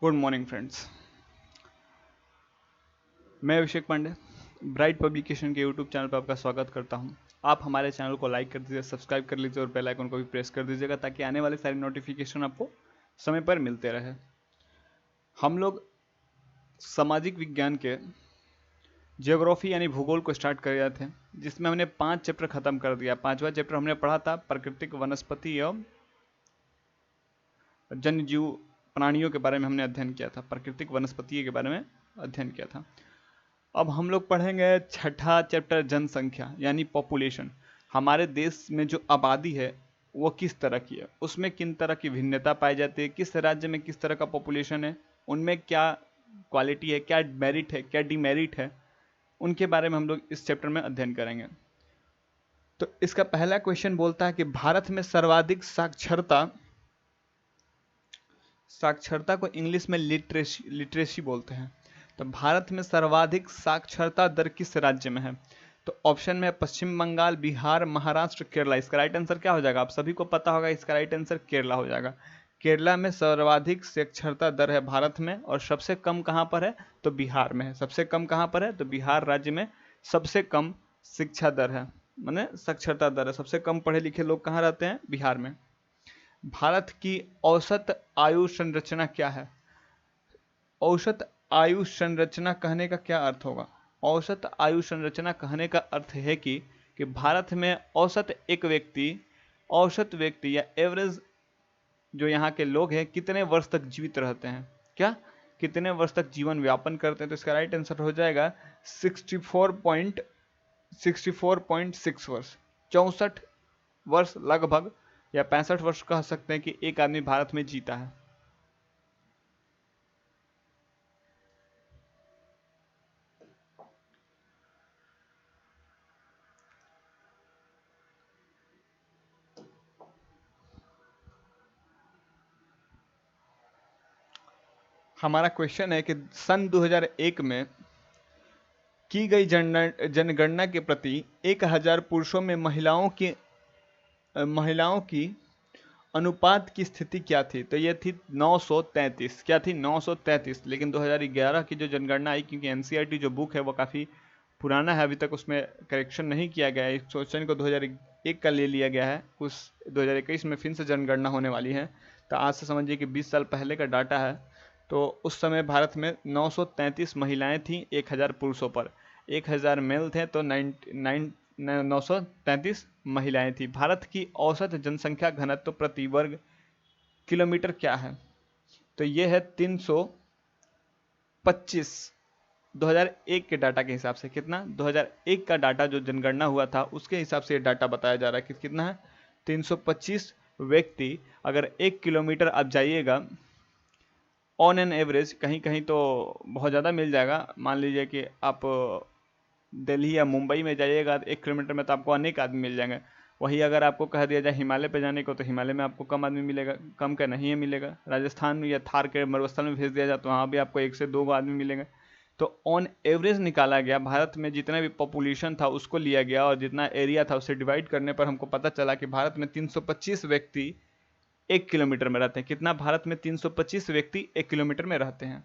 Good morning friends. मैं अभिषेक Pandey bright publication के YouTube channel पर आपका स्वागत करता हूं। आप हमारे चैनल को लाइक कर दीजिए, सब्सक्राइब कर लीजिए और बेल आइकन को भी प्रेस कर दीजिएगा ताकि आने वाले सारे नोटिफिकेशन आपको समय पर मिलते रहे। हम लोग सामाजिक विज्ञान के जियोग्राफी यानी भूगोल को स्टार्ट कर रहे थे, जिसमें हमने 5 चैप्टर खत्म कर दिया। 5वां चैप्टर हमने पढ़ा था प्राकृतिक वनस्पति एवं जन्य जीव प्राणियों के बारे में हमने अध्ययन किया था। प्राकृतिक वनस्पति के बारे में अध्ययन किया था। अब हम लोग पढ़ेंगे छठा चैप्टर जनसंख्या यानी पॉपुलेशन। हमारे देश में जो आबादी है वो किस तरह की है, उसमें किन तरह की भिन्नता पाई जाती है, किस राज्य में किस तरह का पॉपुलेशन है, उनमें क्या क्वालिटी है, क्या मेरिट है, क्या डिमेरिट है, उनके बारे में हम लोग इस चैप्टर में अध्ययन करेंगे। तो इसका पहला क्वेश्चन बोलता है कि भारत में सर्वाधिक साक्षरता को इंग्लिश में लिटरेसी बोलते हैं। तो भारत में सर्वाधिक साक्षरता दर किस राज्य में है? तो ऑप्शन में है पश्चिम बंगाल, बिहार, महाराष्ट्र, केरला। इसका राइट आंसर क्या हो जाएगा? आप सभी को पता होगा, इसका राइट आंसर केरला हो जाएगा। केरला में सर्वाधिक साक्षरता दर है भारत में, और सबसे कम कहाँ पर है? तो बिहार में है। सबसे कम कहाँ पर है? तो बिहार राज्य में सबसे कम शिक्षा दर है, माने साक्षरता दर है। सबसे कम पढ़े लिखे लोग कहाँ रहते हैं? बिहार में। भारत की औसत आयु संरचना क्या है? औसत आयु संरचना कहने का क्या अर्थ होगा? औसत आयु संरचना कहने का अर्थ है कि भारत में औसत व्यक्ति या एवरेज जो यहाँ के लोग हैं कितने वर्ष तक जीवित रहते हैं, क्या कितने वर्ष तक जीवन व्यापन करते हैं? तो इसका राइट आंसर हो जाएगा 64.6 वर्ष। 64 वर्ष लगभग, या 65 वर्ष कह सकते हैं कि एक आदमी भारत में जीता है। हमारा क्वेश्चन है कि सन 2001 में की गई जनगणना के प्रति 1000 पुरुषों में महिलाओं की अनुपात की स्थिति क्या थी? तो ये थी 933। क्या थी? 933। लेकिन 2011 की जो जनगणना आई, क्योंकि एनसीईआरटी जो बुक है वो काफ़ी पुराना है, अभी तक उसमें करेक्शन नहीं किया गया है। इस क्वेश्चन को 2001 का ले लिया गया है, उस 2021 में फिर से जनगणना होने वाली है। तो आज से समझिए कि 20 साल पहले का डाटा है। तो उस समय भारत में 933 महिलाएं थीं 1000 पुरुषों पर। 1000 मेल थे तो 933 महिलाएं थी। भारत की औसत जनसंख्या घनत्व प्रति वर्ग किलोमीटर क्या है? तो ये है 325। 2001 के डाटा के हिसाब से कितना? 2001 का डाटा जो जनगणना हुआ था उसके हिसाब से ये डाटा बताया जा रहा है कि कितना है? 325 व्यक्ति। अगर 1 किलोमीटर आप जाइएगा ऑन एन एवरेज, कहीं कहीं तो बहुत ज़्यादा मिल जाएगा। मान लीजिए कि आप दिल्ली या मुंबई में जाइएगा 1 किलोमीटर में तो आपको अनेक आदमी मिल जाएंगे। वही अगर आपको कह दिया जाए हिमालय पे जाने को, तो हिमालय में आपको कम आदमी मिलेगा, कम का नहीं है मिलेगा। राजस्थान में या थार के मरुस्थल में भेज दिया जाए तो वहाँ भी आपको 1 से 2 आदमी मिलेंगे। तो ऑन एवरेज निकाला गया, भारत में जितना भी पॉपुलेशन था उसको लिया गया और जितना एरिया था उसे डिवाइड करने पर हमको पता चला कि भारत में 325 व्यक्ति 1 किलोमीटर में रहते हैं। कितना? भारत में 325 व्यक्ति 1 किलोमीटर में रहते हैं।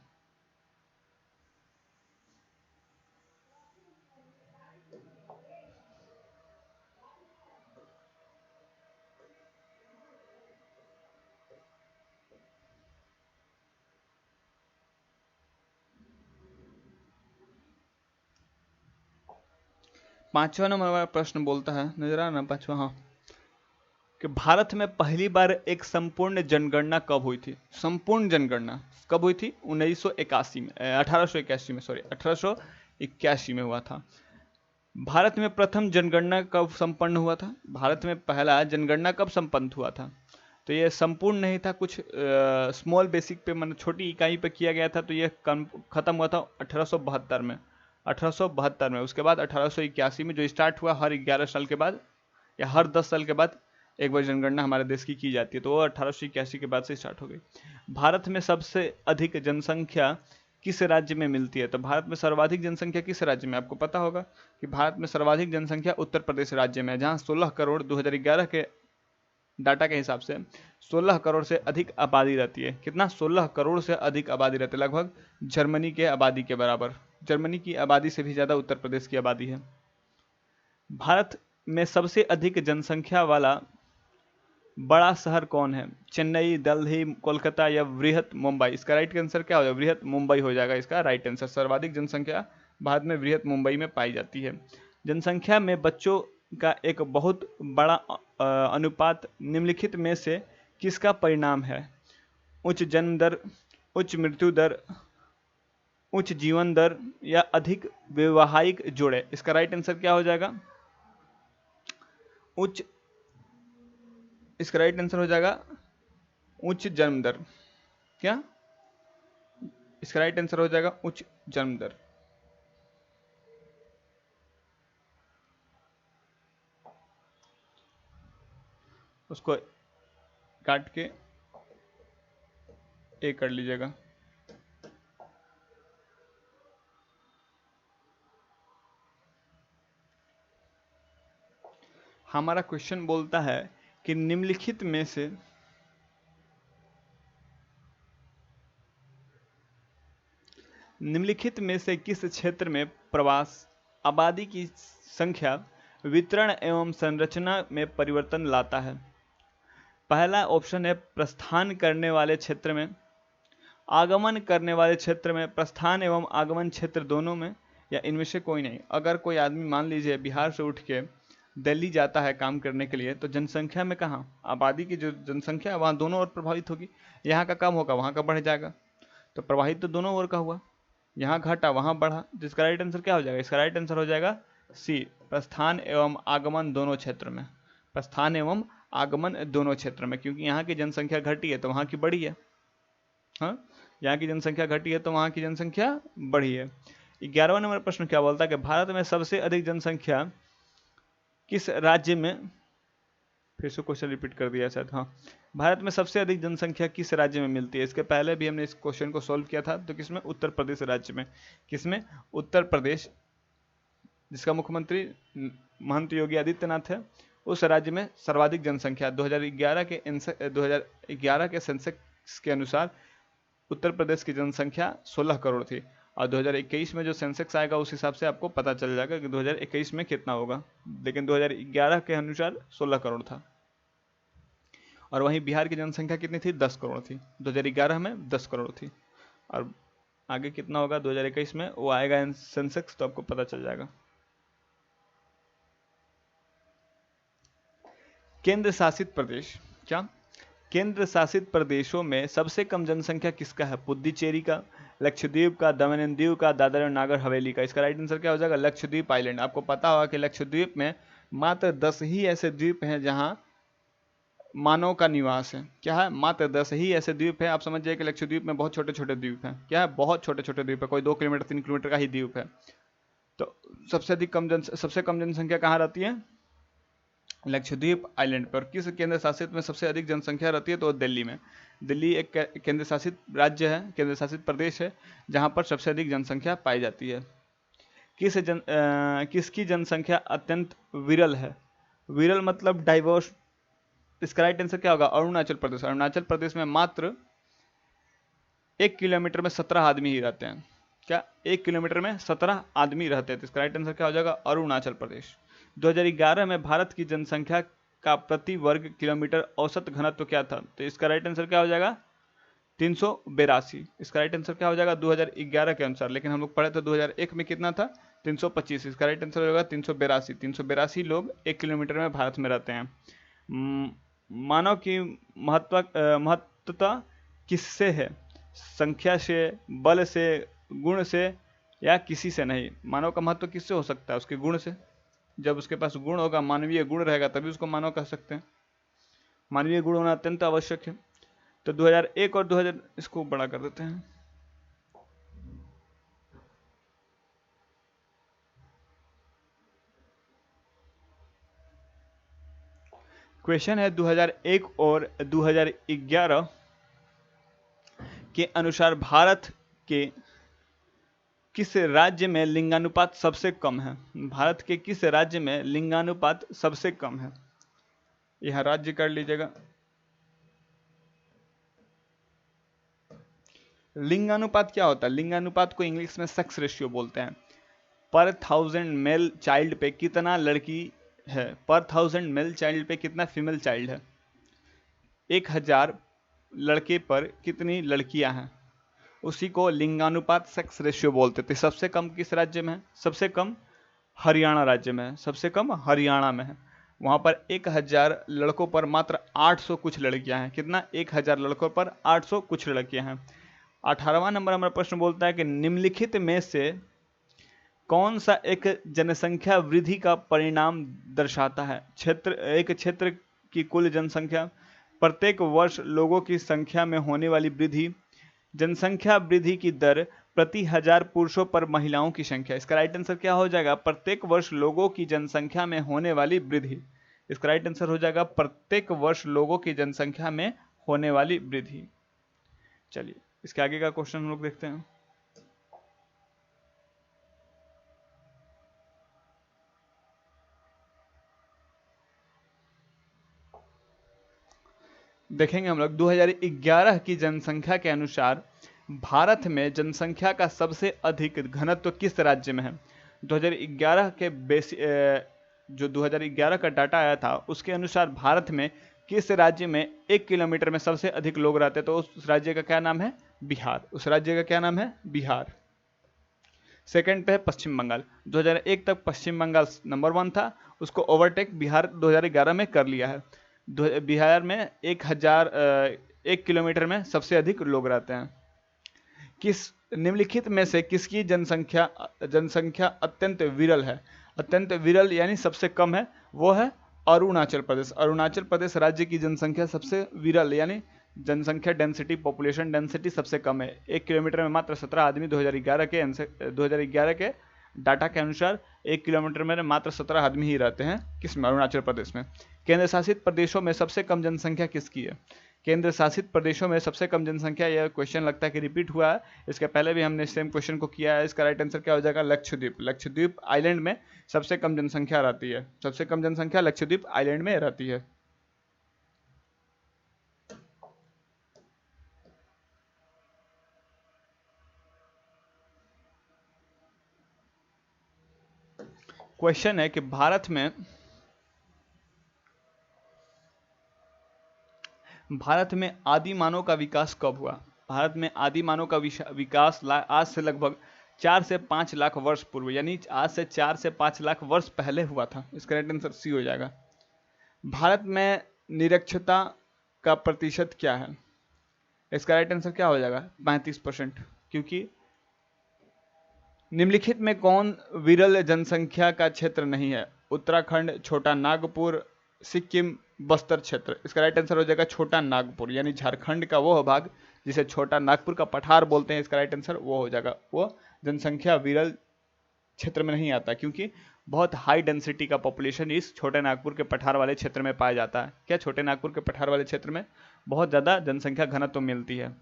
पांचवा नंबर वाला प्रश्न बोलता है, नजर आ ना पांचवा, हाँ, कि भारत में पहली बार एक संपूर्ण जनगणना कब हुई थी? संपूर्ण जनगणना कब हुई थी? 1981 में, 1881 में, सॉरी 1881 में हुआ था। भारत में प्रथम जनगणना कब संपन्न हुआ था? भारत में पहला जनगणना कब संपन्न हुआ था? तो ये संपूर्ण नहीं था, कुछ स्मॉल बेसिक पे, मतलब छोटी इकाई पे किया गया था। तो ये खत्म हुआ था 1872 में। 1872 में। उसके बाद 1881 में जो स्टार्ट हुआ, हर 11 साल के बाद या हर 10 साल के बाद एक बार जनगणना हमारे देश की जाती है। तो वो 1881 के बाद से स्टार्ट हो गई। भारत में सबसे अधिक जनसंख्या किस राज्य में मिलती है? तो भारत में सर्वाधिक जनसंख्या किस राज्य में? आपको पता होगा कि भारत में सर्वाधिक जनसंख्या उत्तर प्रदेश राज्य में है, जहाँ 16 करोड़ 2011 के डाटा के हिसाब से 16 करोड़ से अधिक आबादी रहती है। कितना? 16 करोड़ से अधिक आबादी रहती है, लगभग जर्मनी के आबादी के बराबर। जर्मनी की आबादी से भी ज़्यादा उत्तर प्रदेश की आबादी है। भारत में सबसे अधिक जनसंख्या वाला बड़ा शहर कौन है? चेन्नई, दिल्ली, कोलकाता या बृहत मुंबई? इसका राइट आंसर क्या हो जाएगा? बृहत मुंबई हो जाएगा इसका राइट आंसर। सर्वाधिक जनसंख्या भारत में बृहत मुंबई में पाई जाती है। जनसंख्या में बच्चों का एक बहुत बड़ा अनुपात निम्नलिखित में से किसका परिणाम है? उच्च जन्म दर, उच्च मृत्यु दर, उच्च जीवन दर या अधिक वैवाहिक जोड़े? इसका राइट आंसर क्या हो जाएगा? उच्च, इसका राइट आंसर हो जाएगा उच्च जन्म दर। क्या? इसका राइट आंसर हो जाएगा उच्च जन्म दर। उसको काट के ए कर लीजिएगा। हमारा क्वेश्चन बोलता है कि निम्नलिखित में से किस क्षेत्र में प्रवास आबादी की संख्या, वितरण एवं संरचना में परिवर्तन लाता है? पहला ऑप्शन है प्रस्थान करने वाले क्षेत्र में, आगमन करने वाले क्षेत्र में, प्रस्थान एवं आगमन क्षेत्र दोनों में, या इनमें से कोई नहीं। अगर कोई आदमी मान लीजिए बिहार से उठ के दिल्ली जाता है काम करने के लिए, तो जनसंख्या में कहाँ, आबादी की जो जनसंख्या है वहाँ दोनों ओर प्रभावित होगी। यहाँ का कम होगा, वहाँ का बढ़ जाएगा, तो प्रभावित तो दोनों ओर का हुआ। यहाँ घटा, वहाँ बढ़ा, जिसका राइट आंसर क्या हो जाएगा? इसका राइट आंसर हो जाएगा सी, प्रस्थान एवं आगमन दोनों क्षेत्र में। प्रस्थान एवं आगमन दोनों क्षेत्र में, क्योंकि यहाँ की जनसंख्या घटी है तो वहाँ की बढ़ी है। हाँ, यहाँ की जनसंख्या घटी है तो वहाँ की जनसंख्या बढ़ी है। 11वां नंबर प्रश्न क्या बोलता है कि भारत में सबसे अधिक जनसंख्या किस राज्य में, फिर से क्वेश्चन रिपीट कर दिया शायद, हाँ, भारत में सबसे अधिक जनसंख्या किस राज्य में मिलती है? इसके पहले भी हमने इस क्वेश्चन को सॉल्व किया था, तो किसमें? उत्तर प्रदेश राज्य में। किसमें? उत्तर प्रदेश, जिसका मुख्यमंत्री महंत योगी आदित्यनाथ है, उस राज्य में सर्वाधिक जनसंख्या 2011 के सेंसेक्स के अनुसार उत्तर प्रदेश की जनसंख्या 16 करोड़ थी, और 2021 में जो सेंसेक्स आएगा उस हिसाब से आपको पता चल जाएगा कि 2021 में कितना होगा, लेकिन 2011 के अनुसार 16 करोड़ था। और वहीं बिहार की जनसंख्या कितनी थी? 10 करोड़ थी। 2011 में 10 करोड़ थी, और आगे कितना होगा 2021 में वो आएगा सेंसेक्स, तो आपको पता चल जाएगा। केंद्र शासित प्रदेश, क्या केंद्र शासित प्रदेशों में सबसे कम जनसंख्या किसका है? पुद्दुचेरी का, लक्षद्वीप का, दमन एंड दीव का, दादर और नागर हवेली का? इसका राइट आंसर क्या हो जाएगा? लक्षद्वीप आइलैंड। आपको पता होगा कि लक्षद्वीप में मात्र 10 ही ऐसे द्वीप हैं जहां मानव का निवास है। क्या है? मात्र 10 ही ऐसे द्वीप है। आप समझ जाइए कि लक्षद्वीप में बहुत छोटे छोटे द्वीप हैं। क्या है? बहुत छोटे छोटे द्वीप है, कोई 2 किलोमीटर 3 किलोमीटर का ही द्वीप है। तो सबसे कम जनसंख्या कहाँ रहती है? लक्षद्वीप आइलैंड पर। किस केंद्र शासित में सबसे अधिक जनसंख्या रहती है? तो दिल्ली में। दिल्ली एक केंद्र शासित राज्य है, केंद्र शासित प्रदेश है, जहां पर सबसे अधिक जनसंख्या पाई जाती है। किसकी जनसंख्या अत्यंत विरल है? विरल मतलब डाइवर्स। इसका राइट आंसर क्या होगा? अरुणाचल प्रदेश। अरुणाचल प्रदेश में मात्र 1 किलोमीटर में 17 आदमी ही रहते हैं। क्या? 1 किलोमीटर में 17 आदमी रहते हैं, तो इसका राइट आंसर क्या हो जाएगा? अरुणाचल प्रदेश। 2011 में भारत की जनसंख्या का प्रति वर्ग किलोमीटर औसत घनत्व क्या था? तो इसका राइट आंसर क्या हो जाएगा? 382। इसका राइट आंसर क्या हो जाएगा? 2011 के अनुसार, लेकिन हम लोग पढ़े थे 2001 में कितना था? 325। इसका राइट आंसर होगा 382। 382 लोग 1 किलोमीटर में भारत में रहते हैं। मानव की महत्वता किससे है? संख्या से, बल से, गुण से, या किसी से नहीं? मानव का महत्व किससे हो सकता है? उसके गुण से। जब उसके पास गुण होगा, मानवीय गुण रहेगा, तभी उसको मानव कह सकते हैं। मानवीय गुण होना अत्यंत आवश्यक है। तो 2001 और 2000, इसको बड़ा कर देते हैं। क्वेश्चन है 2001 और 2011 के अनुसार भारत के किस राज्य में लिंगानुपात सबसे कम है? भारत के किस राज्य में लिंगानुपात सबसे कम है? यहाँ राज्य कर लीजिएगा। लिंगानुपात क्या होता है? लिंगानुपात को इंग्लिश में सेक्स रेशियो बोलते हैं। पर 1000 मेल चाइल्ड पे कितना लड़की है, पर 1000 मेल चाइल्ड पे कितना फीमेल चाइल्ड है, 1000 लड़के पर कितनी लड़कियां हैं, उसी को लिंगानुपात सेक्स रेशियो बोलते थे। सबसे कम किस राज्य में है? सबसे कम हरियाणा राज्य में है, सबसे कम हरियाणा में है। वहां पर 1000 लड़कों पर मात्र 800 कुछ लड़कियां हैं। कितना? 1000 लड़कों पर 800 कुछ लड़कियां हैं। 18वां नंबर हमारा प्रश्न बोलता है कि निम्नलिखित में से कौन सा एक जनसंख्या वृद्धि का परिणाम दर्शाता है? एक क्षेत्र की कुल जनसंख्या, प्रत्येक वर्ष लोगों की संख्या में होने वाली वृद्धि, जनसंख्या वृद्धि की दर, प्रति 1000 पुरुषों पर महिलाओं की संख्या। इसका राइट आंसर क्या हो जाएगा? प्रत्येक वर्ष लोगों की जनसंख्या में होने वाली वृद्धि। इसका राइट आंसर हो जाएगा प्रत्येक वर्ष लोगों की जनसंख्या में होने वाली वृद्धि। चलिए इसके आगे का क्वेश्चन हम लोग देखते हैं। देखेंगे हम लोग 2011 की जनसंख्या के अनुसार भारत में जनसंख्या का सबसे अधिक घनत्व किस राज्य में है? 2011 के जो 2011 का डाटा आया था उसके अनुसार भारत में किस राज्य में 1 किलोमीटर में सबसे अधिक लोग रहते? तो उस राज्य का क्या नाम है? बिहार। उस राज्य का क्या नाम है? बिहार। सेकंड पे है पश्चिम बंगाल। 2001 तक पश्चिम बंगाल नंबर 1 था, उसको ओवरटेक बिहार 2011 में कर लिया है। बिहार में 1 किलोमीटर में सबसे अधिक लोग रहते हैं। किस निम्नलिखित में से किसकी जनसंख्या अत्यंत विरल है? अत्यंत विरल यानी सबसे कम है, वो है अरुणाचल प्रदेश। अरुणाचल प्रदेश राज्य की जनसंख्या सबसे विरल यानी जनसंख्या डेंसिटी, पॉपुलेशन डेंसिटी सबसे कम है। 1 किलोमीटर में मात्र 17 आदमी 2011 के डाटा के अनुसार 1 किलोमीटर में मात्र 17 आदमी ही रहते हैं। किसमें? अरुणाचल प्रदेश में। केंद्र शासित प्रदेशों में सबसे कम जनसंख्या किसकी है? केंद्र शासित प्रदेशों में सबसे कम जनसंख्या, यह क्वेश्चन लगता है कि रिपीट हुआ है, इसके पहले भी हमने सेम क्वेश्चन को किया है। इसका राइट आंसर क्या हो जाएगा? लक्षद्वीप। लक्षद्वीप आइलैंड में सबसे कम जनसंख्या रहती है। सबसे कम जनसंख्या लक्षद्वीप आइलैंड में रहती है। क्वेश्चन है कि भारत में आदि मानव का विकास कब हुआ? भारत में आदि मानव का विकास आज से लगभग 4 से 5 लाख वर्ष पूर्व, यानी आज से 4 से 5 लाख वर्ष पहले हुआ था। इसका राइट आंसर सी हो जाएगा। भारत में निरक्षरता का प्रतिशत क्या है? इसका राइट आंसर क्या हो जाएगा? 35%। क्योंकि निम्नलिखित में कौन विरल जनसंख्या का क्षेत्र नहीं है? उत्तराखंड, छोटा नागपुर, सिक्किम, बस्तर क्षेत्र। इसका राइट आंसर हो जाएगा छोटा नागपुर, यानी झारखंड का वो भाग जिसे छोटा नागपुर का पठार बोलते हैं। इसका राइट आंसर वो हो जाएगा, वो जनसंख्या विरल क्षेत्र में नहीं आता, क्योंकि बहुत हाई डेंसिटी का पॉपुलेशन इस छोटे नागपुर के पठार वाले क्षेत्र में पाया जाता है। क्या छोटे नागपुर के पठार वाले क्षेत्र में बहुत ज़्यादा जनसंख्या घनत्व तो मिलती है।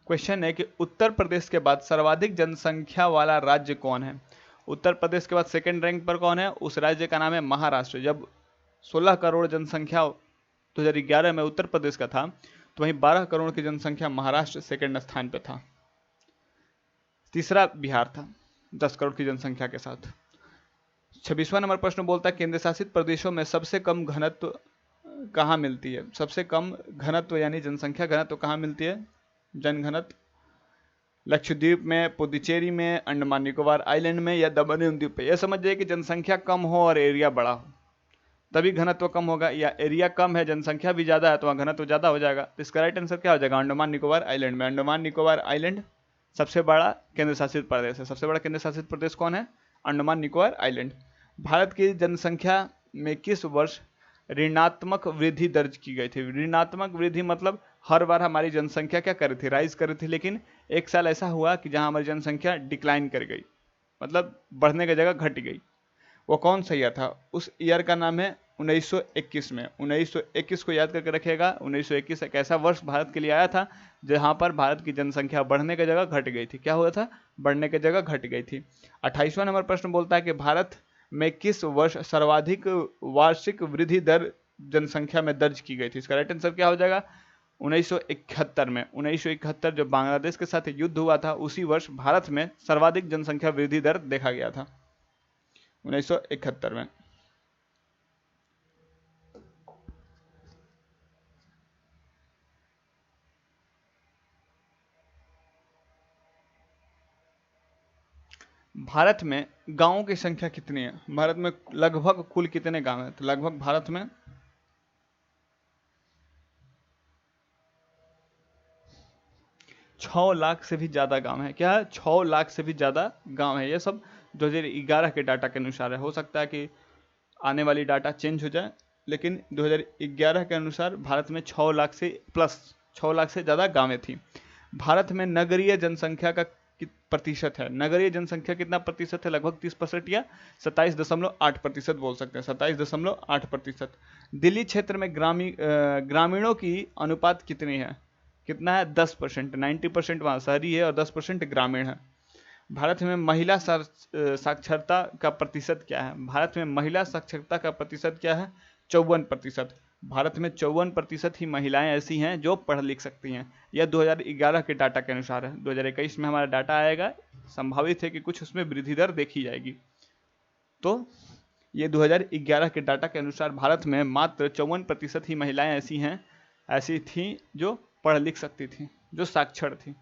क्वेश्चन है कि उत्तर प्रदेश के बाद सर्वाधिक जनसंख्या वाला राज्य कौन है? उत्तर प्रदेश के बाद सेकंड रैंक पर कौन है? उस राज्य का नाम है महाराष्ट्र। जब 16 करोड़ जनसंख्या 2011 में उत्तर प्रदेश का था, तो वहीं 12 करोड़ की जनसंख्या महाराष्ट्र सेकंड स्थान पे था। तीसरा बिहार था 10 करोड़ की जनसंख्या के साथ। 26वां नंबर प्रश्न बोलता है केंद्र शासित प्रदेशों में सबसे कम घनत्व कहाँ मिलती है? सबसे कम घनत्व यानी जनसंख्या घनत्व कहाँ मिलती है? जनघनत्व लक्षद्वीप में, पुदुचेरी में, अंडमान निकोबार आइलैंड में या दमन एवं द्वीप पे। यह समझ जाइए कि जनसंख्या कम हो और एरिया बड़ा हो तभी घनत्व कम होगा, या एरिया कम है जनसंख्या भी ज्यादा है तो वहाँ घनत्व ज्यादा हो जाएगा। तो इसका राइट आंसर क्या हो जाएगा? अंडमान निकोबार आइलैंड में। अंडमान निकोबार आइलैंड सबसे बड़ा केंद्र शासित प्रदेश है। सबसे बड़ा केंद्र शासित प्रदेश कौन है? अंडमान निकोबार आइलैंड। भारत की जनसंख्या में किस वर्ष ऋणात्मक वृद्धि दर्ज की गई थी? ऋणात्मक वृद्धि मतलब हर बार हमारी जनसंख्या क्या कर रही थी? राइज कर रही थी, लेकिन एक साल ऐसा हुआ कि जहां हमारी जनसंख्या डिक्लाइन कर गई, मतलब बढ़ने की जगह घट गई। वो कौन सा ईयर था? उस ईयर का नाम है 1921 में। 1921 को याद करके रखिएगा। 1921 एक ऐसा वर्ष भारत के लिए आया था जहां पर भारत की जनसंख्या बढ़ने की जगह घट गई थी। क्या हुआ था? बढ़ने की जगह घट गई थी। 28वां नंबर प्रश्न बोलता है कि भारत में किस वर्ष सर्वाधिक वार्षिक वृद्धि दर जनसंख्या में दर्ज की गई थी? इसका राइट आंसर क्या हो जाएगा? 1971 में। 1971 जब बांग्लादेश के साथ युद्ध हुआ था, उसी वर्ष भारत में सर्वाधिक जनसंख्या वृद्धि दर देखा गया था, 1971 में। भारत में गांवों की संख्या कितनी है? भारत में लगभग कुल कितने गांव हैं? तो लगभग भारत में 6 लाख से भी ज्यादा गांव है। क्या है? 6 लाख से भी ज्यादा गांव है। ये सब 2011 के डाटा के अनुसार है। हो सकता है कि आने वाली डाटा चेंज हो जाए, लेकिन 2011 के अनुसार भारत में 6 लाख से प्लस 6 लाख से ज़्यादा गांवें थी। भारत में नगरीय जनसंख्या का प्रतिशत है? नगरीय जनसंख्या कितना प्रतिशत है? लगभग 30% या 27.8% बोल सकते हैं, 27.8%। दिल्ली क्षेत्र में ग्रामीणों की अनुपात कितनी है? कितना है? 10%। 90% वहाँ शहरी है और 10% ग्रामीण है। भारत में महिला साक्षरता का प्रतिशत क्या है? भारत में महिला साक्षरता का प्रतिशत क्या है? 54%। भारत में 54% ही महिलाएं ऐसी हैं जो पढ़ लिख सकती हैं। यह 2011 के डाटा के अनुसार है। 2021 में हमारा डाटा आएगा, संभावित है कि कुछ उसमें वृद्धि दर देखी जाएगी। तो ये 2011 के डाटा के अनुसार भारत में मात्र 54% ही महिलाएं ऐसी थी जो पढ़ लिख सकती थी, जो साक्षर थी।